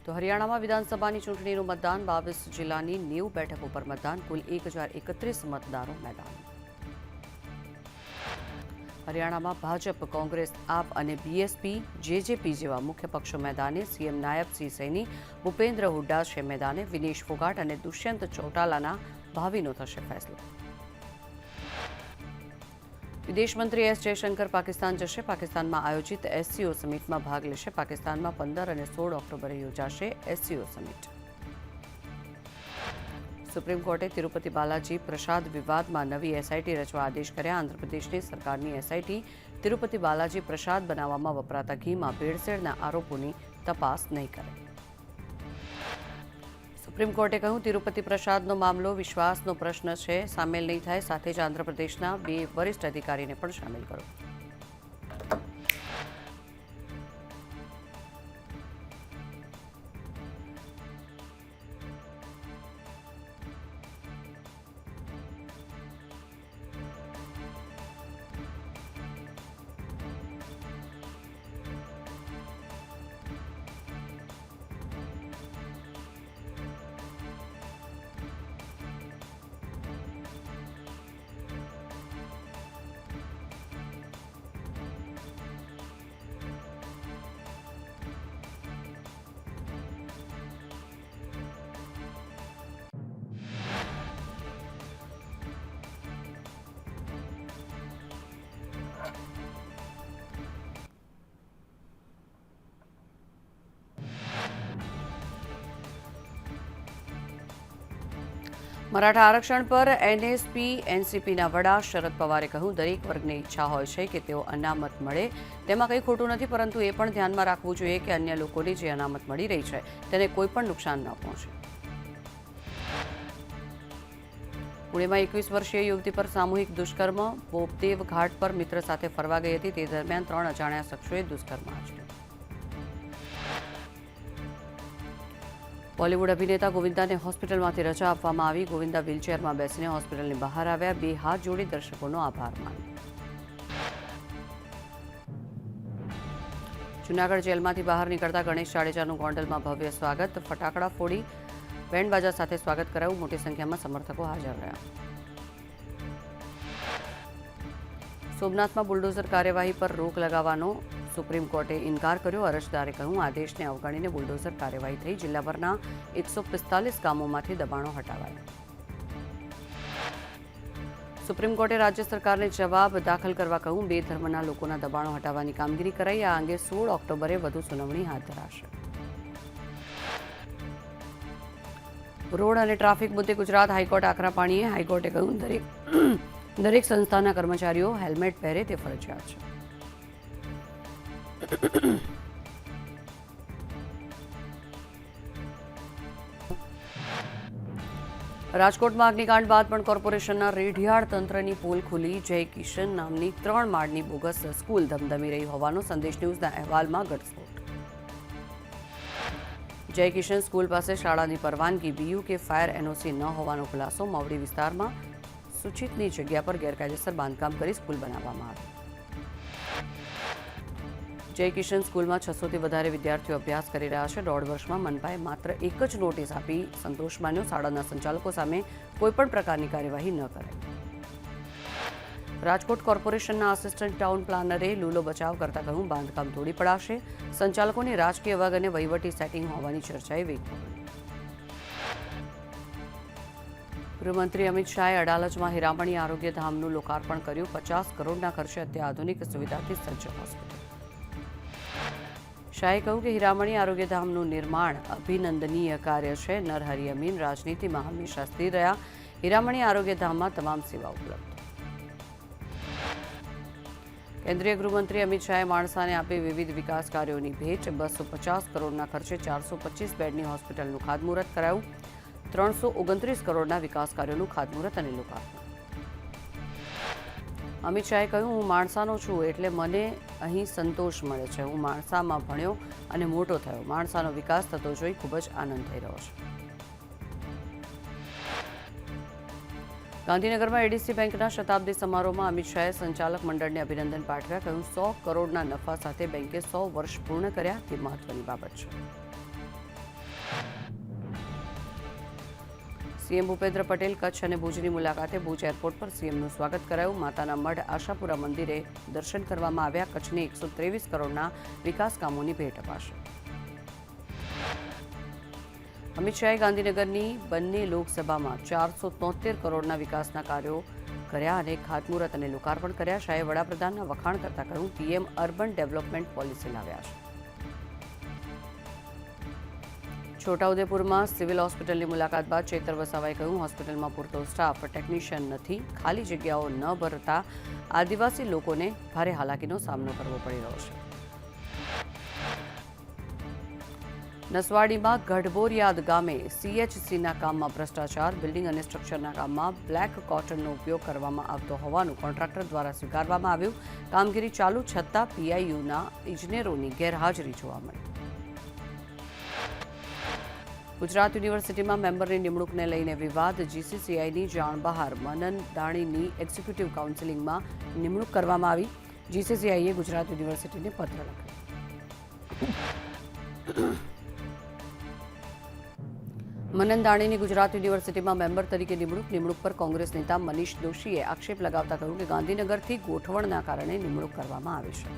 તો હરિયાણામાં વિધાનસભાની ચૂંટણીનું મતદાન 22 જિલ્લાની 90 બેઠકો પર મતદાન કુલ 1031 મતદારો મેદાન હરિયાણામાં ભાજપ કોંગ્રેસ આપ અને બીએસપી જેજેપી જેવા મુખ્ય પક્ષો મેદાને સીએમ નાયબ સિંહ સૈની ભૂપેન્દ્ર હુડ્ડા છે મેદાને વિનેશ ફોગાટ અને દુષ્યંત ચૌટાલાના ભાવિનો થશે ફેસલો વિદેશ મંત્રી એસ જયશંકર પાકિસ્તાન જશે પાકિસ્તાનમાં આયોજિત એસસીઓ સમિટમાં ભાગ લેશે પાકિસ્તાનમાં 15 અને 16 ઓક્ટોબરે યોજાશે એસસીઓ સમિટ સુપ્રીમ કોર્ટે તિરુપતિ બાલાજી પ્રસાદ વિવાદમાં નવી એસઆઈટી રચવા આદેશ કર્યા આંધ્રપ્રદેશની સરકારની એસઆઈટી તિરુપતિ બાલાજી પ્રસાદ બનાવવામાં વપરાતા ઘીમાં ભેળસેળના આરોપોની તપાસ નહીં કરે સુપ્રીમ કોર્ટે કહ્યું તિરુપતિ પ્રસાદનો મામલો વિશ્વાસનો પ્રશ્ન છે સામેલ નહીં થાય સાથે જ આંધ્રપ્રદેશના 2 વરિષ્ઠ અધિકારીને પણ સામેલ કરો મરાઠા આરક્ષણ પર એનએસપી એનસીપીના વડા શરદ પવારે કહ્યું દરેક વર્ગને ઈચ્છા હોય છે કે તેઓ અનામત મળે તેમાં કંઈ ખોટું નથી પરંતુ એ પણ ધ્યાનમાં રાખવું જોઈએ કે અન્ય લોકોને જે અનામત મળી રહી છે તેને કોઈ પણ નુકસાન ન પહોંચે પુણેમાં 21 વર્ષીય યુવતી પર સામૂહિક દુષ્કર્મ પોપદેવ ઘાટ પર મિત્ર સાથે ફરવા ગઈ હતી તે દરમિયાન 3 અજાણ્યા શખ્સોએ દુષ્કર્મ આચર્યું બોલિવૂડ અભિનેતા ગોવિંદાને હોસ્પિટલમાંથી રજા આપવામાં આવી ગોવિંદા વ્હીલચેરમાં બેસીને હોસ્પિટલની બહાર આવ્યા 2 હાથ જોડી દર્શકોનો આભાર માન્યો જૂનાગઢ જેલમાંથી બહાર નીકળતા ગણેશ જાડેજાનું ગોંડલમાં ભવ્ય સ્વાગત ફટાકડા ફોડી બેન્ડ બાજા સાથે સ્વાગત કરાયું મોટી સંખ્યામાં સમર્થકો હાજર રહ્યા સોમનાથમાં બુલડોઝર કાર્યવાહી પર રોક લગાવવાનો સુપ્રીમ કોર્ટે ઇનકાર કર્યો અરજદારે કહ્યું આદેશને અવગણીને બુલડોઝર કાર્યવાહી થઈ જિલ્લાભરના 145 ગામોમાંથી દબાણો હટાવાયા સુપ્રીમ કોર્ટે રાજ્ય સરકારને જવાબ દાખલ કરવા કહ્યું 2 ધર્મના લોકોના દબાણો હટાવવાની કામગીરી કરાઈ આ અંગે 16 ઓક્ટોબરે વધુ સુનાવણી હાથ ધરાશે રોડ અને ટ્રાફિક મુદ્દે ગુજરાત હાઈકોર્ટ આકરા પાણીએ હાઈકોર્ટે કહ્યું દરેક સંસ્થાના કર્મચારીઓ હેલ્મેટ પહેરે તે ફરજિયાત છે રાજકોટમાં અગ્નિકાંડ બાદ પણ કોર્પોરેશનના રેઢિયાળ તંત્રની પોલ ખુલી જય કિશન નામની 3 માળની બોગસ સ્કૂલ ધમધમી રહી હોવાનો સંદેશ ન્યૂઝના અહેવાલમાં ઘટસ્ફોટ જય કિશન સ્કૂલ પાસે શાળાની પરવાનગી બીયુ કે ફાયર એનઓસી ન હોવાનો ખુલાસો માવડી વિસ્તારમાં સૂચિતની જગ્યા પર ગેરકાયદેસર બાંધકામ કરી સ્કૂલ બનાવવામાં આવી જય કિશન સ્કૂલમાં 600 થી વધારે વિદ્યાર્થીઓ અભ્યાસ કરી રહ્યા છે 1.5 વર્ષમાં મનપાએ માત્ર એક જ નોટિસ આપી સંતોષ માન્યો શાળાના સંચાલકો સામે કોઈપણ પ્રકારની કાર્યવાહી ન કરાઈ રાજકોટ કોર્પોરેશનના આસિસ્ટન્ટ ટાઉન પ્લાનરે લૂલો બચાવ કરતા કહ્યું બાંધકામ તોડી પડાશે સંચાલકોની રાજકીય વગ અને વહીવટી સેટિંગ હોવાની ચર્ચાએ વેગ પકડ્યો ગૃહમંત્રી અમિત શાહે અડાલજમાં હીરામણી આરોગ્ય ધામનું લોકાર્પણ કર્યું 50 કરોડના ખર્ચે અત્યાધુનિક સુવિધાથી સજ્જ હોસ્પિટલ શાહે કહ્યું કે હીરામણી આરોગ્યધામનું નિર્માણ અભિનંદનીય કાર્ય છે નરહરી અમીન રાજનીતિમાં હંમેશા સ્થિર રહ્યા હીરામણી આરોગ્યધામમાં તમામ સેવા ઉપલબ્ધ કેન્દ્રીય ગૃહમંત્રી અમિત શાહે માણસાને આપી વિવિધ વિકાસ કાર્યોની ભેટ 250 કરોડના ખર્ચે 425 બેડની હોસ્પિટલનું ખાતમુહૂર્ત કરાયું 329 કરોડના વિકાસ કાર્યોનું ખાતમુહૂર્ત અને લોકાર્પણ અમિત શાહે કહ્યું હું માણસાનો છું એટલે મને અહીં સંતોષ મળે છે હું માણસામાં ભણ્યો અને મોટો થયો માણસાનો વિકાસ થતો જોઈ ખૂબ જ આનંદ થઈ રહ્યો છે ગાંધીનગરમાં એડીસી બેંકના શતાબ્દી સમારોહમાં અમિત શાહે સંચાલક મંડળને અભિનંદન પાઠવ્યા કહ્યું 100 કરોડના નફા સાથે બેંકે 100 વર્ષ પૂર્ણ કર્યા તે મહત્વની બાબત છે સીએમ ભૂપેન્દ્ર પટેલ કચ્છ અને ભુજની મુલાકાતે ભુજ એરપોર્ટ પર સીએમનું સ્વાગત કરાયું. માતાના મઢ આશાપુરા મંદિરે દર્શન કરવામાં આવ્યા. કચ્છને 123 કરોડના વિકાસ કામોની ભેટ અપાશે. અમિત શાહે ગાંધીનગરની બંને લોકસભામાં 473 કરોડના વિકાસના કાર્યો કર્યા અને ખાતમુહૂર્ત અને લોકાર્પણ કર્યા. શાહે વડાપ્રધાનના વખાણ કરતા કહ્યું, પીએમ અર્બન ડેવલપમેન્ટ પોલિસી લાવ્યા છે. છોટાઉદેપુરમાં સિવિલ હોસ્પિટલની મુલાકાત બાદ ચેતર વસાવાએ કહ્યું, હોસ્પિટલમાં પૂરતો સ્ટાફ ટેકનિશિયન નથી. ખાલી જગ્યાઓ ન ભરતા આદિવાસી લોકોને ભારે હાલાકીનો સામનો કરવો પડી રહ્યો છે. નસવાડીમાં ગઢબોરિયાદ ગામે સીએચસીના કામમાં ભ્રષ્ટાચાર. બિલ્ડિંગ અને સ્ટ્રક્ચરના કામમાં બ્લેક કોટનનો ઉપયોગ કરવામાં આવતો હોવાનું કોન્ટ્રાક્ટર દ્વારા સ્વીકારવામાં આવ્યું. કામગીરી ચાલુ છતાં પીઆઈયુના ઇજનેરોની ગેરહાજરી જોવા મળી. ગુજરાત યુનિવર્સિટીમાં મેમ્બરની નિમણૂકને લઈને વિવાદ. જીસીસીઆઈની જાણ બહાર મનન દાણીની એક્ઝિક્યુટિવ કાઉન્સિલિંગમાં નિમણૂક કરવામાં આવી. જીસીસીઆઈએ ગુજરાત યુનિવર્સિટીને પત્ર લખ્યો. મનન દાણીની ગુજરાત યુનિવર્સિટીમાં મેમ્બર તરીકે નિમણૂક પર કોંગ્રેસ નેતા મનીષ દોશીએ આક્ષેપ લગાવતા કહ્યું કે ગાંધીનગરથી ગોઠવણના કારણે નિમણૂક કરવામાં આવી છે.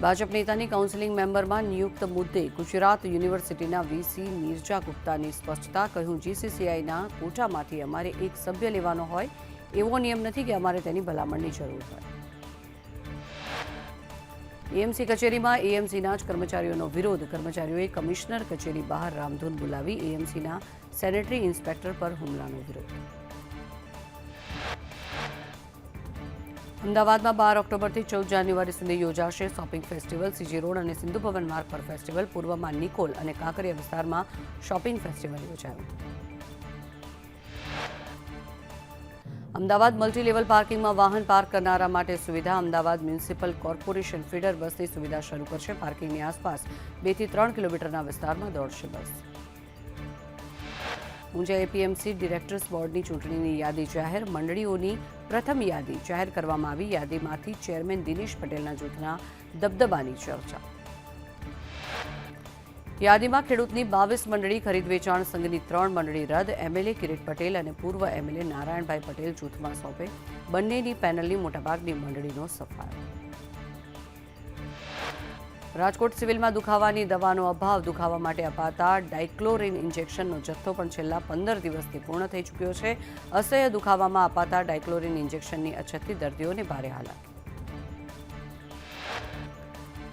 ભાજપ નેતાની કાઉન્સિલિંગ મેમ્બરમાં નિયુક્ત મુદ્દે ગુજરાત યુનિવર્સિટીના વીસી નીરજા ગુપ્તાની સ્પષ્ટતા. કહ્યું, જીસીસીઆઈના કોટામાંથી અમારે એક સભ્ય લેવાનો હોય એવો નિયમ નથી કે અમારે તેની ભલામણની જરૂર હોય. એએમસી કચેરીમાં એએમસીના જ કર્મચારીઓનો વિરોધ. કર્મચારીઓએ કમિશનર કચેરી બહાર રામધૂન બોલાવી એએમસીના સેનેટરી ઇન્સ્પેક્ટર પર હુમલાનો વિરોધ. અમદાવાદમાં 12 ઓક્ટોબરથી 14 જાન્યુઆરી સુધી યોજાશે શોપિંગ ફેસ્ટિવલ. સીજી રોડ અને સિંધુ ભવન માર્ગ પર ફેસ્ટિવલ. પૂર્વમાં નિકોલ અને કાંકરિયા વિસ્તારમાં શોપિંગ ફેસ્ટિવલ યોજાયું. અમદાવાદ મલ્ટી લેવલ પાર્કિંગમાં વાહન પાર્ક કરનારા માટે સુવિધા. અમદાવાદ મ્યુનિસિપલ કોર્પોરેશન ફીડર બસની સુવિધા શરૂ કરશે. પાર્કિંગની આસપાસ 2 થી 3 કિલોમીટરના વિસ્તારમાં દોડશે બસ. ઊંઝા એપીએમસી ડિરેક્ટર્સ બોર્ડની ચૂંટણીની યાદી જાહેર. મંડળીઓની પ્રથમ યાદી જાહેર કરવામાં આવી. યાદીમાંથી ચેરમેન દિનેશ પટેલના જૂથના દબદબાની ચર્ચા. યાદીમાં ખેડૂતની 22 મંડળી, ખરીદ વેચાણ સંઘની 3 મંડળી રદ. એમએલએ કિરીટ પટેલ અને પૂર્વ એમએલએ નારાયણભાઈ પટેલ જૂથમાં સોંપે. બંનેની પેનલની મોટાભાગની મંડળીનો સફાયો. રાજકોટ સિવિલમાં દુખાવાની દવાનો અભાવ. દુખાવા માટે અપાતા ડાયક્લોરિન ઇન્જેક્શનનો જથ્થો પણ છેલ્લા 15 દિવસથી પૂર્ણ થઈ ચૂક્યો છે. અસહ્ય દુખાવામાં અપાતા ડાયક્લોરિન ઇન્જેક્શનની અછતથી દર્દીઓને ભારે હાલાકી.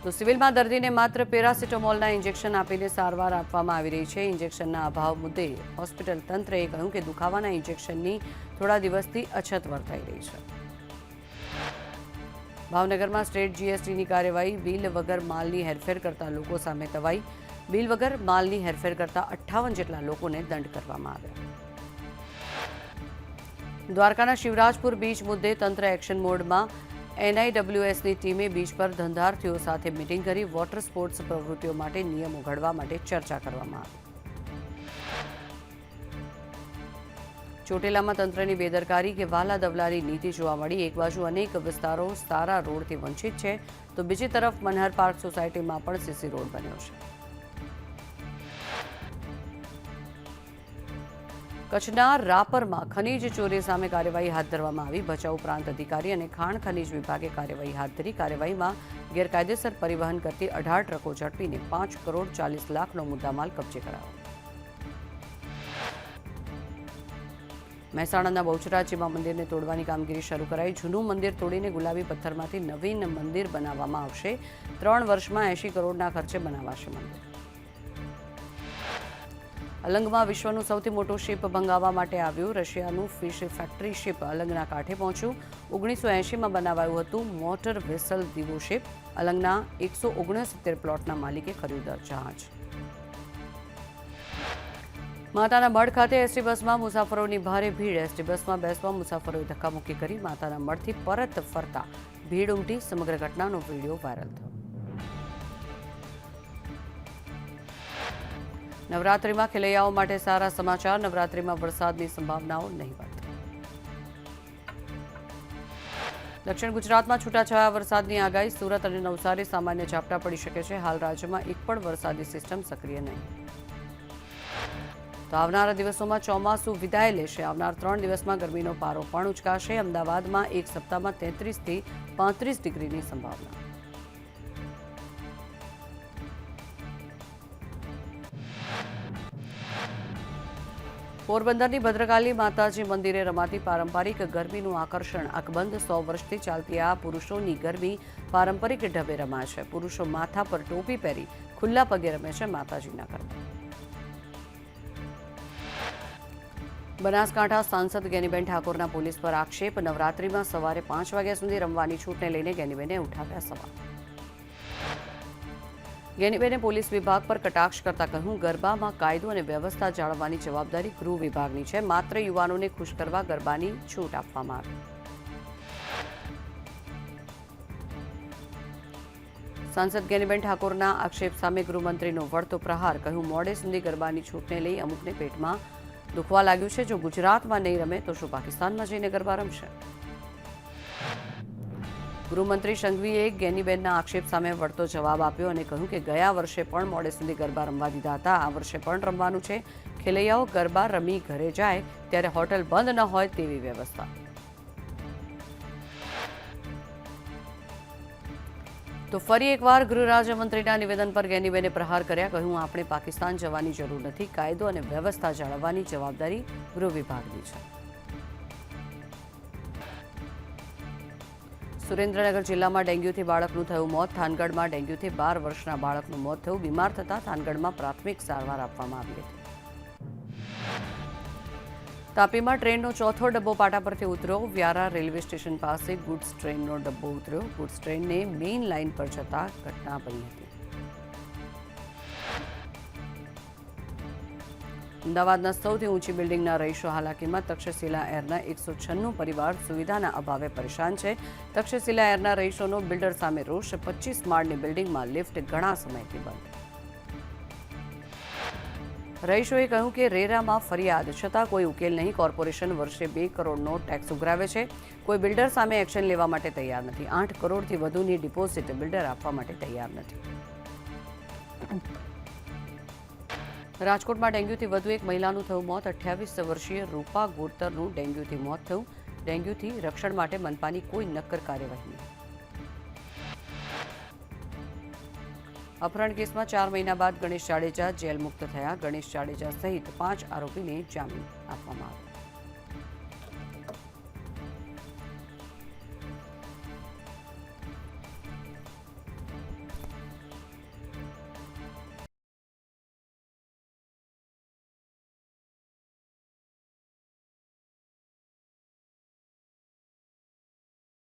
તો સિવિલમાં દર્દીને માત્ર પેરાસિટામોલના ઇન્જેક્શન આપીને સારવાર આપવામાં આવી રહી છે. ઇન્જેક્શનના અભાવ મુદ્દે હોસ્પિટલ તંત્રએ કહ્યું કે દુખાવાના ઇન્જેક્શનની થોડા દિવસથી અછત વર્તાઈ રહી છે. ભાવનગરમાં સ્ટેટ જીએસટીની કાર્યવાહી. બિલ વગર માલની હેરફેર કરતા લોકો સામે તવાઈ. બિલ વગર માલની હેરફેર કરતા 58 જેટલા લોકોને દંડ કરવામાં આવ્યા. દ્વારકાના શિવરાજપુર બીચ મુદ્દે તંત્ર એક્શન મોડમાં. એનઆઈડબ્લ્યુએસની ટીમે બીચ પર ધંધાર્થીઓ સાથે મીટિંગ કરી. વોટર સ્પોર્ટ્સ પ્રવૃત્તિઓ માટે નિયમો ઘડવા માટે ચર્ચા કરવામાં આવી. ચોટીલામાં તંત્રની બેદરકારી કે વાલા દવલાની નીતિ જોવા મળી. એક બાજુ અનેક વિસ્તારો સારા રોડથી વંચિત છે તો બીજી તરફ મનહર પાર્ક સોસાયટીમાં પણ સીસી રોડ બન્યો છે. કચ્છના રાપરમાં ખનીજ ચોરી સામે કાર્યવાહી હાથ ધરવામાં આવી. ભચાઉ પ્રાંત અધિકારી અને ખાણ ખનીજ વિભાગે કાર્યવાહી હાથ ધરી. કાર્યવાહીમાં ગેરકાયદેસર પરિવહન કરતી 18 ટ્રકો ઝડપીને 5 કરોડ 40 લાખનો મુદ્દામાલ કબજે કરાયો. મહેસાણાના બહુચરાજીમાં મંદિરને તોડવાની કામગીરી શરૂ કરાઈ. જૂનું મંદિર તોડીને ગુલાબી પથ્થરમાંથી નવીન મંદિર બનાવવામાં આવશે. 3 વર્ષમાં 80 કરોડના ખર્ચે બનાવાશે મંદિર. અલંગમાં વિશ્વનું સૌથી મોટું શિપ ભંગાવવા માટે આવ્યું. રશિયાનું ફિશ ફેક્ટરી શિપ અલંગના કાંઠે પહોંચ્યું. 1980માં બનાવાયું હતું મોટર વેસલ દીવો શિપ. અલંગના 169 પ્લોટના માલિકે ખરીદ્યું જહાજ. માતાના મઢ ખાતે એસટી બસમાં મુસાફરોની ભારે ભીડ. એસટી બસમાં બેસવા મુસાફરોએ ધક્કામુક્કી કરી. માતાના મઢથી પરત ફરતા ભીડ ઉમટી. સમગ્ર ઘટનાનો વિડીયો વાયરલ થયો. નવરાત્રિમાં ખેલૈયાઓ માટે સારા સમાચાર. નવરાત્રિમાં વરસાદની સંભાવનાઓ નહીવત. દક્ષિણ ગુજરાતમાં છૂટાછવાયા વરસાદની આગાહી. સુરત અને નવસારી સામાન્ય ઝાપટા પડી શકે છે. હાલ રાજ્યમાં એક પણ વરસાદી સિસ્ટમ સક્રિય નહીં. તો આવનારા દિવસોમાં ચોમાસું વિદાય લેશે. આવનાર 3 દિવસમાં ગરમીનો પારો પણ ઉચકાશે. અમદાવાદમાં એક સપ્તાહમાં 33 થી 35 ડિગ્રીની સંભાવના. પોરબંદરની ભદ્રકાલી માતાજી મંદિરે રમાતી પારંપરિક ગરબીનું આકર્ષણ. અકબંધ 100 વર્ષથી ચાલતી આ પુરુષોની ગરબી પારંપરિક ઢબે રમાય છે. પુરુષો માથા પર ટોપી પહેરી ખુલ્લા પગે રમે છે માતાજીના ગરબા. બનાસકાંઠા સાંસદ ગેનીબેન ઠાકોરના પોલીસ પર આક્ષેપ. નવરાત્રિમાં સવારે 5 વાગ્યા સુધી રમવાની છૂટને લઈને ગેનીબેને ઉઠાવ્યા સવાલ. ગેનીબેને પોલીસ વિભાગ પર કટાક્ષ કરતા કહ્યું, ગરબામાં કાયદો અને વ્યવસ્થા જાળવવાની જવાબદારી ગૃહ વિભાગની છે. માત્ર યુવાનોને ખુશ કરવા ગરબાની છૂટ આપવામાં આવી. સાંસદ ગેનીબેન ઠાકોરના આક્ષેપ સામે ગૃહમંત્રીનો વળતો પ્રહાર. કહ્યું, મોડે સુધી ગરબાની છૂટને લઈ અમુકને પેટમાં દુખવા લાગ્યું છે. જો ગુજરાતમાં નહીં રમે તો શું પાકિસ્તાનમાં જઈને ગરબા રમશે? ગૃહમંત્રી સંઘવીએ ગેનીબેનના આક્ષેપ સામે વળતો જવાબ આપ્યો અને કહ્યું કે ગયા વર્ષે પણ મોડે સુધી ગરબા રમવા દીધા હતા. આ વર્ષે પણ રમવાનું છે. ખેલૈયાઓ ગરબા રમી ઘરે જાય ત્યારે હોટલ બંધ ન હોય તેવી વ્યવસ્થા. તો ફરી એકવાર ગૃહ રાજ્યમંત્રીના નિવેદન પર ગેનીબેને પ્રહાર કર્યા. કહ્યું, આપણે પાકિસ્તાન જવાની જરૂર નથી. કાયદો અને વ્યવસ્થા જાળવવાની જવાબદારી ગૃહ વિભાગની છે. સુરેન્દ્રનગર જિલ્લામાં ડેન્ગ્યુથી બાળકનું થયું મોત. થાનગઢમાં ડેન્ગ્યુથી 12 વર્ષના બાળકનું મોત થયું. બીમાર થતાં થાનગઢમાં પ્રાથમિક સારવાર આપવામાં આવી હતી. તાપીમાં ટ્રેનનો ચોથો ડબ્બો પાટા પરથી ઉતર્યો. વ્યારા રેલવે સ્ટેશન પાસે ગુડ્સ ટ્રેનનો ડબ્બો ઉતર્યો. ગુડ્સ ટ્રેનને મેઇન લાઇન પર જતા ઘટના બની હતી. અમદાવાદના સૌથી ઊંચી બિલ્ડિંગના રહીશો હાલાકીમાં. તક્ષશિલા એરના 196 પરિવાર સુવિધાના અભાવે પરેશાન છે. તક્ષશિલા એરના રહીશોનો બિલ્ડર સામે રોષ. 25 માળની બિલ્ડિંગમાં લિફ્ટ ઘણા સમયથી બંધ. રહીશોએ કહ્યું કે રેરામાં ફરિયાદ છતાં કોઈ ઉકેલ નહીં. કોર્પોરેશન વર્ષે 2 કરોડનો ટેક્સ ઉઘરાવે છે. કોઈ બિલ્ડર સામે એક્શન લેવા માટે તૈયાર નથી. 8 કરોડથી વધુની ડિપોઝિટ બિલ્ડર આપવા માટે તૈયાર નથી. રાજકોટમાં ડેન્ગ્યુથી વધુ એક મહિલાનું થયું મોત. 28 વર્ષીય રૂપા ગોરતરનું ડેન્ગ્યુથી મોત થયું. ડેન્ગ્યુથી રક્ષણ માટે મનપાની કોઈ નક્કર કાર્યવાહી નહીં. અપહરણ કેસમાં 4 મહિના બાદ ગણેશ જાડેજા જેલ મુક્ત થયા. ગણેશ જાડેજા સહિત 5 આરોપીને જામીન આપવામાં આવ્યા.